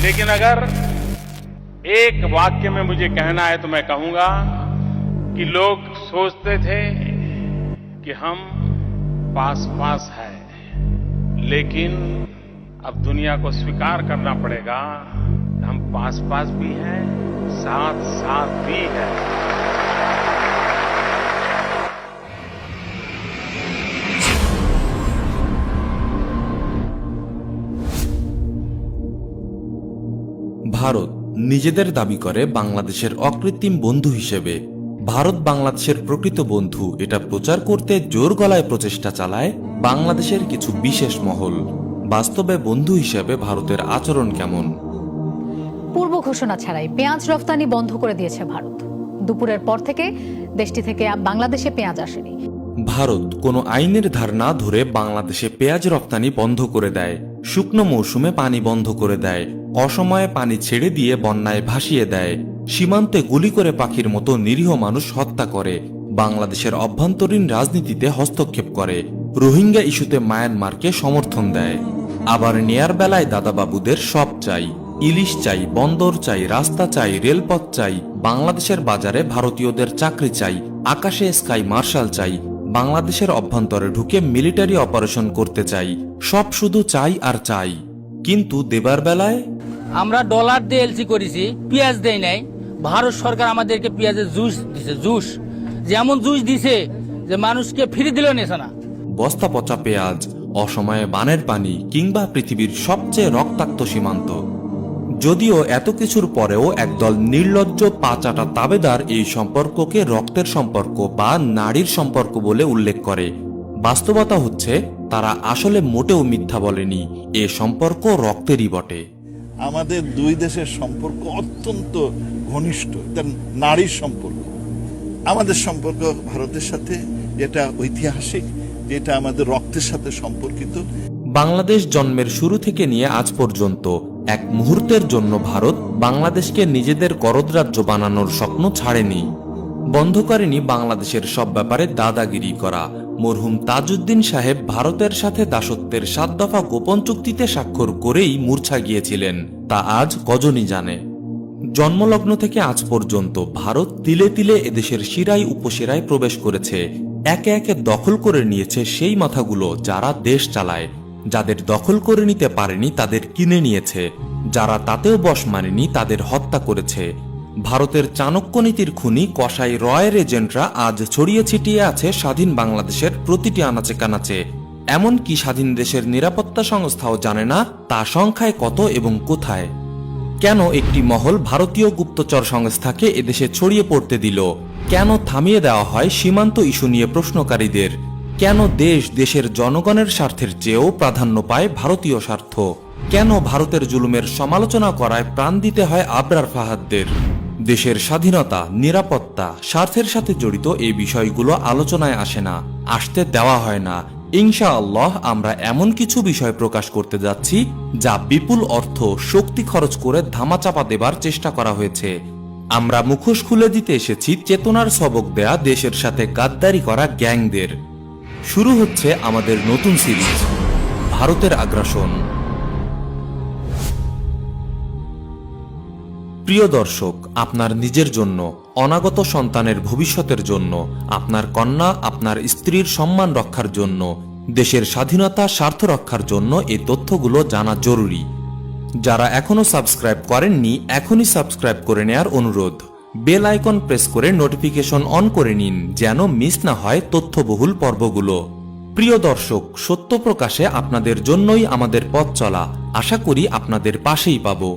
लेकिन अगर एक वाक्य में मुझे कहना है तो मैं कहूंगा कि लोग सोचते थे कि हम पास पास है, लेकिन अब दुनिया को स्वीकार करना पड़ेगा हम पास पास भी हैं, साथ साथ भी है। ভারত নিজেদের দাবি করে বাংলাদেশের অকৃত্রিম বন্ধু হিসেবে। ভারত বাংলাদেশের প্রকৃত বন্ধু এটা প্রচার করতে জোর গলায় প্রচেষ্টা চালায় বাংলাদেশের কিছু বিশেষ মহল। বাস্তবে বন্ধু হিসেবে ভারতের আচরণ কেমন? পূর্ব ঘোষণা ছাড়াই পেঁয়াজ রফতানি বন্ধ করে দিয়েছে ভারত। দুপুরের পর থেকে দেশটি থেকে বাংলাদেশে পেঁয়াজ আসেনি। ভারত কোনো আইনের ধার না ধরে বাংলাদেশে পেঁয়াজ রপ্তানি বন্ধ করে দেয়, শুকনো মৌসুমে পানি বন্ধ করে দেয়, অসময়ে পানি ছেড়ে দিয়ে বন্যায় ভাসিয়ে দেয়, সীমান্তে গুলি করে পাখির মতো নিরীহ মানুষ হত্যা করে, বাংলাদেশের অভ্যন্তরীণ রাজনীতিতে হস্তক্ষেপ করে, রোহিঙ্গা ইস্যুতে মায়ানমারকে সমর্থন দেয়। আবার নেয়ার বেলায় দাদাবাবুদের সব চাই, ইলিশ চাই, বন্দর চাই, রাস্তা চাই, রেলপথ চাই, বাংলাদেশের বাজারে ভারতীয়দের চাকরি চাই, আকাশে স্কাই মার্শাল চাই, বাংলাদেশের অভ্যন্তরে ঢুকে মিলিটারি অপারেশন করতে চাই, সব শুধু চাই আর চাই। কিন্তু দেবার বেলায় আমরা ডলার দিয়ে এলসি করেছি, পেঁয়াজ দেয় নাই। ভারত সরকার আমাদেরকে পেঁয়াজের জুস দিছে, জুস যেমন জুস দিছে যে মানুষকে ফ্রি দিল নেছে না। বস্তা পচা পেঁয়াজ, অসময়ে বানের পানি কিংবা পৃথিবীর সবচেয়ে রক্তাক্ত সীমান্ত। যদিও এত কিছুর পরেও একদল নির্লজ্জ পাচাটা তাবেদার এই সম্পর্ককে রক্তের সম্পর্ক বা নারীর সম্পর্ক বলে উল্লেখ করে। বাস্তবতা হচ্ছে তারা আসলে মোটেও মিথ্যা বলেনি, এ সম্পর্ক রক্তেরই বটে। আমাদের দুই দেশের সম্পর্ক অত্যন্ত ঘনিষ্ঠ, এটা নারীর সম্পর্ক। আমাদের সম্পর্ক ভারতের সাথে যেটা ঐতিহাসিক, যেটা আমাদের রক্তের সাথে সম্পর্কিত। বাংলাদেশ জন্মের শুরু থেকে নিয়ে আজ পর্যন্ত এক মুহূর্তের জন্য ভারত বাংলাদেশকে নিজেদের গরদরাজ্য বানানোর স্বপ্ন ছাড়েনি, বন্ধ করেনি বাংলাদেশের সব ব্যাপারে দাদাগিরি করা। মরহুম তাজউদ্দিন সাহেব ভারতের সাথে দাসত্বের 7 দফা গোপন চুক্তিতে স্বাক্ষর করেই মূর্ছা গিয়েছিলেন, তা আজ কজনই জানে। জন্মলগ্ন থেকে আজ পর্যন্ত ভারত তিলে তিলে এদেশের শিরায় উপশিরায় প্রবেশ করেছে, একে একে দখল করে নিয়েছে সেই মাথাগুলো যারা দেশ চালায়। যাদের দখল করে নিতে পারেনি তাদের কিনে নিয়েছে, যারা তাতেও বশ মানেনি তাদের হত্যা করেছে। ভারতের চাণক্য নীতির খুনি কসাই রয়ের এজেন্টরা আজ ছড়িয়ে ছিটিয়ে আছে স্বাধীন বাংলাদেশের প্রতিটি আনাচে কানাচে। এমনকি স্বাধীন দেশের নিরাপত্তা সংস্থাও জানে না তা সংখ্যায় কত এবং কোথায়। কেন একটি মহল ভারতীয় গুপ্তচর সংস্থাকে এদেশে ছড়িয়ে পড়তে দিল? কেন থামিয়ে দেওয়া হয় সীমান্ত ইস্যু নিয়ে প্রশ্নকারীদের? কেন দেশের জনগণের স্বার্থের চেয়েও প্রাধান্য পায় ভারতীয় স্বার্থ? কেন ভারতের জুলুমের সমালোচনা করায় প্রাণ দিতে হয় আবরার ফাহাদদের? দেশের স্বাধীনতা, নিরাপত্তা, স্বার্থের সাথে জড়িত এই বিষয়গুলো আলোচনায় আসে না, আসতে দেওয়া হয় না। ইনশাআল্লাহ আমরা এমন কিছু বিষয় প্রকাশ করতে যাচ্ছি যা বিপুল অর্থ শক্তি খরচ করে ধামাচাপা দেবার চেষ্টা করা হয়েছে। আমরা মুখোশ খুলে দিতে এসেছি চেতনার সবক দেয়া দেশের সাথে গাদ্দারি করা গ্যাংদের। শুরু হচ্ছে আমাদের নতুন সিরিজ, ভারতের আগ্রাসন। প্রিয় দর্শক, আপনার নিজের জন্য, অনাগত সন্তানের ভবিষ্যতের জন্য, আপনার কন্যা আপনার স্ত্রীর সম্মান রক্ষার জন্য, দেশের স্বাধীনতা স্বার্থ রক্ষার জন্য এই তথ্যগুলো জানা জরুরি। যারা এখনো সাবস্ক্রাইব করেননি এখনই সাবস্ক্রাইব করে নেয়ার অনুরোধ। বেল আইকন প্রেস করে নোটিফিকেশন অন করে নিন যেন মিস না হয় তথ্যবহুল পর্বগুলো। প্রিয় দর্শক, সত্য প্রকাশে আপনাদের জন্যই আমাদের পথ চলা। আশা করি আপনাদের পাশেই পাবো।